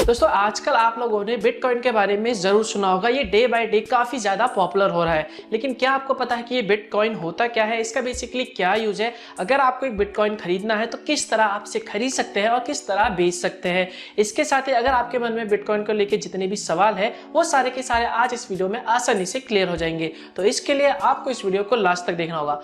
दोस्तों आजकल आप लोगों ने बिटकॉइन के बारे में जरूर सुना होगा। ये डे बाय डे काफी ज्यादा पॉपुलर हो रहा है, लेकिन क्या आपको पता है कि ये बिटकॉइन होता क्या है, इसका बेसिकली क्या यूज है, अगर आपको एक बिटकॉइन खरीदना है तो किस तरह आप इसे खरीद सकते हैं और किस तरह बेच सकते हैं। इसके साथ ही अगर आपके मन में बिटकॉइन को लेकर जितने भी सवाल है वो सारे के सारे आज इस वीडियो में आसानी से क्लियर हो जाएंगे। तो इसके लिए आपको इस वीडियो को लास्ट तक देखना होगा।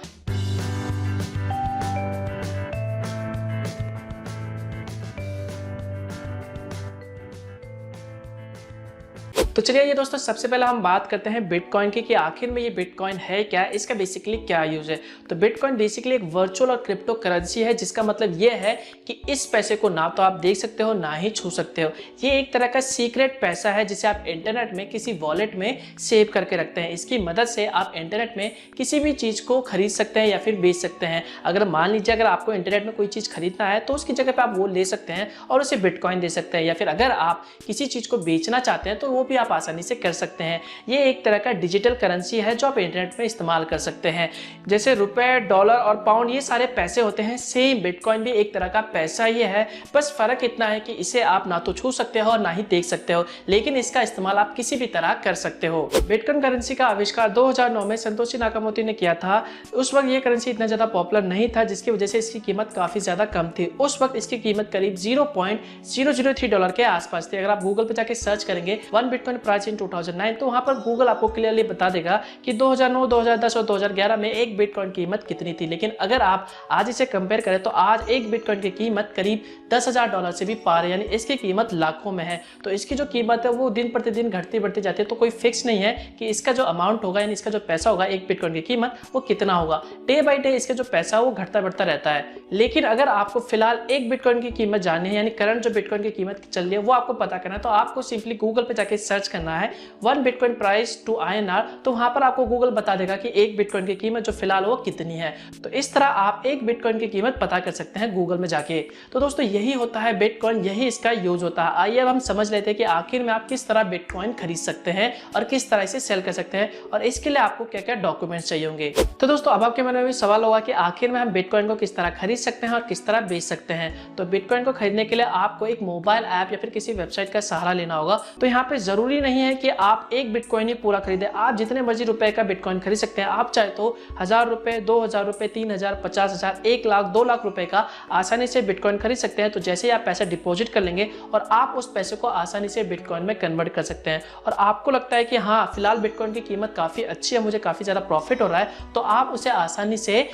तो चलिए ये दोस्तों सबसे पहले हम बात करते हैं बिटकॉइन की कि आखिर में ये बिटकॉइन है क्या, इसका बेसिकली क्या यूज है। तो बिटकॉइन बेसिकली एक वर्चुअल और क्रिप्टो करेंसी है, जिसका मतलब ये है कि इस पैसे को ना तो आप देख सकते हो ना ही छू सकते हो। ये एक तरह का सीक्रेट पैसा है जिसे आप इंटरनेट में किसी वॉलेट में सेव करके रखते हैं। इसकी मदद से आप इंटरनेट में किसी भी चीज को खरीद सकते हैं या फिर बेच सकते हैं। अगर मान लीजिए अगर आपको इंटरनेट में कोई चीज खरीदना है तो उसकी जगह पे आप वो ले सकते हैं और उसे बिटकॉइन दे सकते हैं, या फिर अगर आप किसी चीज को बेचना चाहते हैं तो वो भी आप आसानी से कर सकते हैं। ये एक तरह का डिजिटल करेंसी है जो आप इंटरनेट में इस्तेमाल कर सकते हैं। जैसे रुपए, डॉलर और पाउंड ये सारे पैसे होते हैं, सेम बिटकॉइन भी एक तरह का पैसा ही है। बस फर्क इतना है कि इसे आप ना तो छू सकते हो और ना ही देख सकते हो, लेकिन इसका इस्तेमाल आप किसी भी तरह कर सकते हो। बिटकॉइन करेंसी का आविष्कार 2009 में संतोशी नाकामोटो ने किया था। उस वक्त ये करेंसी इतना ज्यादा पॉपुलर नहीं था, जिसकी वजह से इसकी कीमत काफी ज्यादा कम थी। उस वक्त इसकी कीमत करीब $0.003 के आसपास थी। अगर आप गूगल पे जाके सर्च करेंगे 1 बिटकॉइन प्राइस इन 2009, तो वहां पर गूगल आपको क्लियरली बता देगा कि 2009, 2010 और 2011 में एक बिटकॉइन की कीमत कितनी थी। लेकिन अगर आप आज इसे कंपेयर करें तो आज एक बिटकॉइन की कीमत करीब $10,000 से भी पार है, यानी इसकी कीमत लाखों में है। तो इसकी जो कीमत है वो दिन प्रतिदिन घटती बढ़ती जाती है, तो कोई फिक्स नहीं है कि इसका जो अमाउंट होगा, यानी इसका जो पैसा होगा एक बिटकॉइन की कीमत वो कितना होगा। डे बाय डे इसका जो पैसा है वो घटता बढ़ता रहता है। लेकिन अगर आपको फिलहाल एक बिटकॉइन की कीमत जाननी है, यानी करंट जो बिटकॉइन की कीमत चल रही है वो आपको पता करना है, तो आपको सिंपली गूगल पे जाके सर्च करना है 1 बिटकॉइन प्राइस टू INR। तो वहां पर आपको गूगल बता देगा कि एक बिटकॉइन की कीमत जो फिलहाल वो कितनी है। तो इस तरह आप एक बिटकॉइन की कीमत पता कर सकते हैं गूगल में जाके। तो दोस्तों यही होता है बिटकॉइन, यही इसका यूज होता है। आइए अब हम समझ लेते हैं कि आखिर में आप किस तरह बिटकॉइन खरीद सकते हैं और किस तरह इसे सेल कर सकते हैं, और इसके लिए आपको क्या क्या डॉक्यूमेंट्स चाहिए होंगे। तो दोस्तों अब आपके मन में भी सवाल होगा कि आखिर में हम बिटकॉइन को किस तरह खरीद सकते हैं और किस तरह बेच सकते हैं। तो बिटकॉइन को खरीदने के लिए आपको एक मोबाइल ऐप या फिर किसी वेबसाइट का सहारा लेना होगा। तो यहाँ पे जरूरी नहीं है कि आप एक बिटकॉइन ही पूरा खरीदे, आप जितने मर्जी रुपए का बिटकॉइन खरीद सकते हैं। आप चाहे तो 1000 रुपए, 2000 रुपए, 3000, 50,000, 1 लाख, 2 लाख रुपए का आसानी से बिटकॉइन खरीद सकते हैं। तो जैसे ही आप पैसा डिपॉजिट कर लेंगे और आप उस पैसे को आसानी से बिटकॉइन में कन्वर्ट कर सकते हैं, और आपको लगता है कि हाँ फिलहाल बिटकॉइन की कीमत काफी अच्छी है, मुझे काफी ज्यादा प्रॉफिट हो रहा है, तो आप उसे आसानी से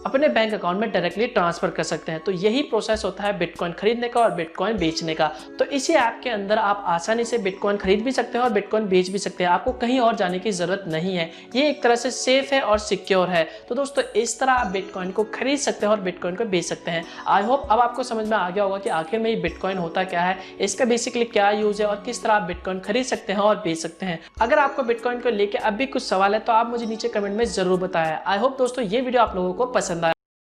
अपने बैंक अकाउंट में डायरेक्टली ट्रांसफर कर सकते हैं। तो यही प्रोसेस होता है बिटकॉइन खरीदने का और बिटकॉइन बेचने का। तो इसी ऐप के अंदर आप आसानी से बिटकॉइन खरीद भी सकते हैं और बिटकॉइन बेच भी सकते हैं, आपको कहीं और जाने की जरूरत नहीं है। ये एक तरह से सेफ है और सिक्योर है। तो दोस्तों इस तरह आप बिटकॉइन को खरीद सकते हैं और बिटकॉइन को बेच सकते हैं। आई होप अब आपको समझ में आ गया होगा कि आखिर में ये बिटकॉइन होता क्या है, इसका बेसिकली क्या यूज है और किस तरह आप बिटकॉइन खरीद सकते हैं और बेच सकते हैं। अगर आपको बिटकॉइन को लेकर अब भी कुछ सवाल है तो आप मुझे नीचे कमेंट में जरूर बताएं। आई होप दोस्तों ये वीडियो आप लोगों को पसंद